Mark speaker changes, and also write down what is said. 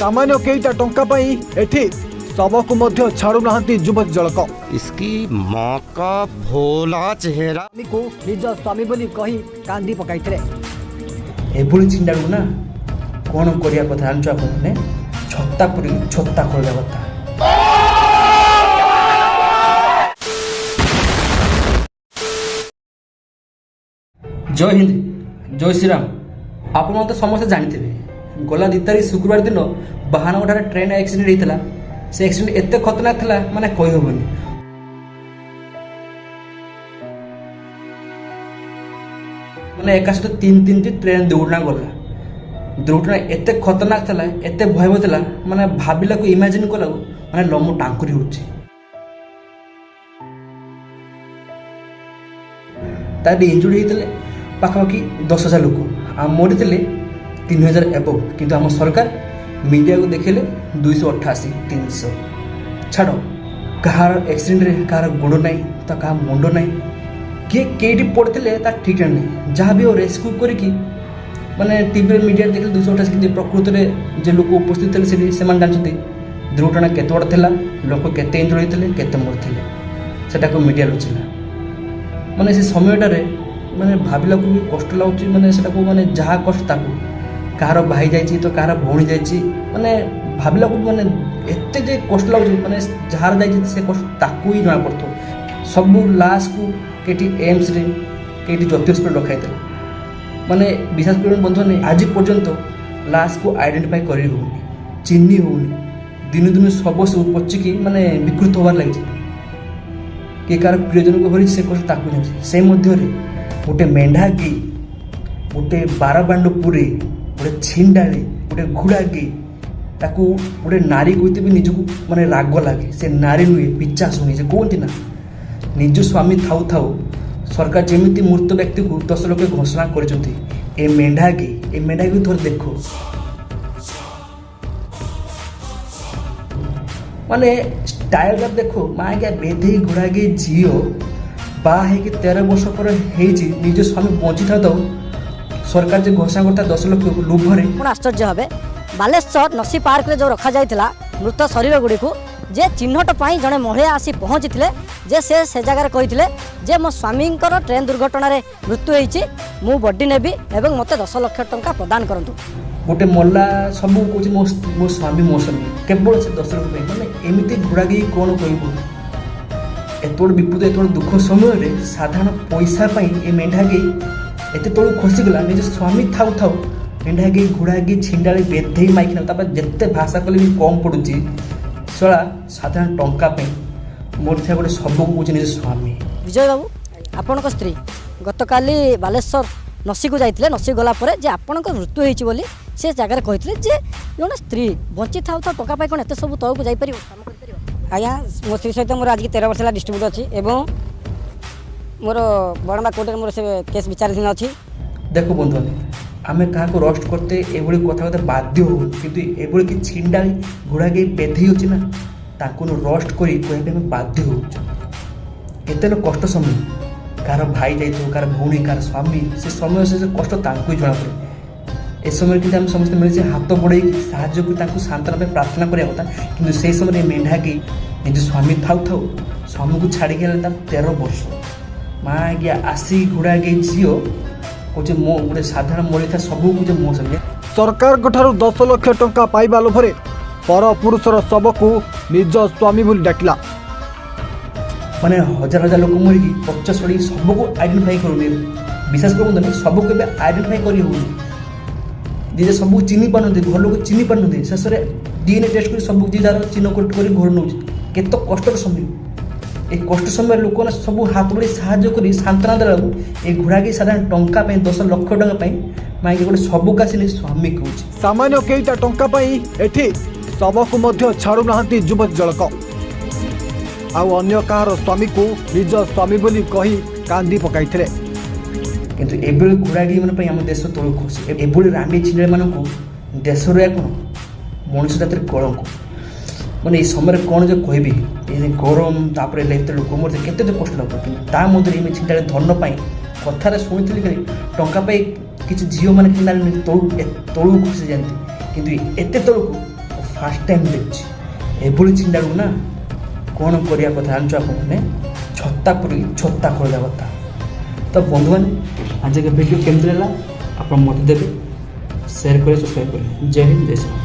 Speaker 1: सामान्य केईटा टंका पाई एठी सबको मध्य छाड़ू नाहंती युवक जलक।
Speaker 2: इसकी माँ का भोला चेहरा
Speaker 3: को निज स्वामी बोली कही कांदी पकाइथिले।
Speaker 4: एभली चिंताड़ू ना कौन करिया कथा जानछु आपन ने छत्ता पुरी छत्ता करला कथा। जय हिंद जय श्री राम। आप तो समस्त जानते गला 2 तारीख शुक्रवार दिन बाहानगढ़ ट्रेन एक्सीडेंट होता। से एक्सीडेंट एत खतरनाक था माने कही हेनी। माने एका सहित 3 ट्रेन दुर्घटना गला। दुर्घटना एत खतरनाक था एत भयावह था माने भाविला को इमेजिन कला माने लमु टांकुरी होची। तार इंजुरी होते पाखापाखि 10,000 लोक आ मरी 3,000 एबव किंतु आम सरकार मीडिया को देखेले 288 300 छाड़ कहार एक्सीडेंट रे कहार गोड़ ना तो क्या मुंड ना किए कईटी पड़ते ठीक नहीं जहाँ भी रेस्क्यू करके माने टीवी मीडिया देखे 288 कि प्रकृत में जो लोक उपस्थित थे से जानते दुर्घटना केत बड़ था लोक केते इंजुरी होते केते मरते सेटा मीडिया लुचिला। माने से समयटारे माने भाविला को भी कष्ट लगुच माने सेटा को माने जहाँ कष्ट ताकू कहार भाई जाइए तो कहार भौणी जाइए माने भाविला को माने एत जे कष्ट लगुच माने जार जाइए से कष्ट ताकू ही जना पड़ता। सब लाश को केटी एम्स रे केटी ज्योति हॉस्पिटल रखाई माने विश्वास कर बंधु ने आज पर्यंत लाश को आइडेंटिफाई कर चिन्ह होनी दिन दिन सब सब पचिकी माने विकृत होबार लगी कि कार प्रियजन को हरी से कष्ट ताकू जाए से मध्य गोटे मेंढा गी गोटे बारबांड पुरी गोटे छिंडाड़ी गोटे घोड़ा गी ताकू गोटे नारी कहते भी निजक माने राग लगे से नारी नुहे पिछा शुणी से कहती ना निज स्वामी थाऊ थाऊ सरकार जमी मृत व्यक्ति को 10 लाख घोषणा कर मेंढा गी थोड़ा देखो माने स्टाइल देखो माँ क्या बेधे घोड़ा गे झीओ बाहे 13 वर्ष पर निज स्वामी बंची था तो सरकार जो घोषणा करता 10 लाख लोभरे
Speaker 3: आश्चर्य हे बालेश्वर नसी पार्क रे जो रखा जाइथिला मृत शरीर गुड़ी को जे चिन्हट पाई जड़े महिला आसी पहुँची जे से जगार कही जे मो स्वामी ट्रेन दुर्घटना रे मृत्यु होईची मु बॉडी नेबी एवं मते 10 लाख टंका प्रदान करंतु।
Speaker 4: गोटे मल्ला सब कहूँ मो स्वामी मो स्वामी केवल से 10 लाख मैंने एमती घोड़ा गई कौन कह एत बड़ विपद एत बड़ दुख समय साधारण पैसा ये मेंढा गई एत तलू खसीगला निज स्वामी थाऊ थाऊ मेंढा गई घोड़ा गई छिंडाड़ी बेधे माइक जिते भाषा कले भी कम पड़ुची सला साधारण टंका मोर थे गोटे सब कहे निज स्वामी।
Speaker 3: विजय बाबू आपण स्त्री गतकाली बालेश्वर नसी को जाइए नसी गला जे आपण मृत्यु होती बोली से जगार कही जे जड़े स्त्री बंची था टंका पाई कौन एत सब तौक जापर
Speaker 5: आज्ञा मो स्त्री सहित मोर आज 13 वर्ष डिस्ट्रीब्यूट अच्छी एवं मोर बड़मा कोर्ट मोर से केस विचाराधीन अच्छी।
Speaker 4: देखो बंधु आमे क्या रस्ट करते ये कथा कथा बाध्य हो कि ये कि छिंडा घोड़ा गई बेधे अच्छी ना ताकू रस्ट कर बाध्य हो कष्ट समय कार भाई जाइए कार भौणी कार स्वामी से समय से कष्ट ताकू ही जना पड़े। ए समय कि समस्त मिले हाथ बढ़े साहय को सांत्वना प्रार्थना करा कथा कि से समय मेंढा की निज स्वामी थाऊ थाऊ स्वामी को छाड़ी 13 वर्ष माँ आज्ञा आसी घोड़ा गई झीओ कहे मो गोटे साधारण मरी था सब कुछ मो संगे
Speaker 1: सरकार 10 लाख टंका पाइबा लोभरे पर पुरुषर शव को निज स्वामी बोली डाकिला।
Speaker 4: माने हजार हजार लोक मरिकी पचास सड़ी सबको आइडेंटिफाई करूनी विश्वास कर सब को आइडेंटिफाई कर जे सब चिन्ह पारती घर लोग चिन्ह पारती शेष में डीएनए टेस्ट कर सब जार चिन्ह कर घर नौ केत कष्टर समय ये कष्ट समय लोक सब हाथ बड़ी साहय सांत्वना देला ये घोड़ा की साधारण टंका 10 लाख टंका माँ गोटे सब काशी स्वामी कहूँ
Speaker 1: सामान्य केईटा टंका पाई एठी सबको मध्य छाड़ू नाहंती युवक जलक आउ अन्य कहार स्वामी को निज स्वामी बोली कही कांदी पकाइथिले।
Speaker 4: किंतु एबेले घोड़ागी माने आम देश तौक खसी एभली रांडी छिंडा मानू देश कौन मनुष्य जातिर कलंक माने ये समय कौन जो कहबी ये गरम तापर एत लोक मरते केते कष्ट लगता कि छिंडा धन पाई कथार शुणी खाली टंका पाई किसी झील मैंने तलू खसी जाती कि एत तलू ଫାର୍ଷ୍ଟ ଟାଇମ୍ ଦେଖିଛି ଏଭଳି ଚିନ୍ତାକୁ ନା କ'ଣ କରିବା କଥା ଜାଣିଛୁ ଆପଣମାନେ ଛତା ପରି ଛତା କରିବା କଥା। ତ ବନ୍ଧୁମାନେ ଆଜିକା ଭିଡ଼ିଓ କେମିତି ହେଲା ଆପଣ ମୋତେ ଦେବେ ସେୟାର କରି ସବସ୍କ୍ରାଇବ୍ କରିବେ। ଜୟ ହିନ୍ଦ ଜୟ ଶ୍ରୀ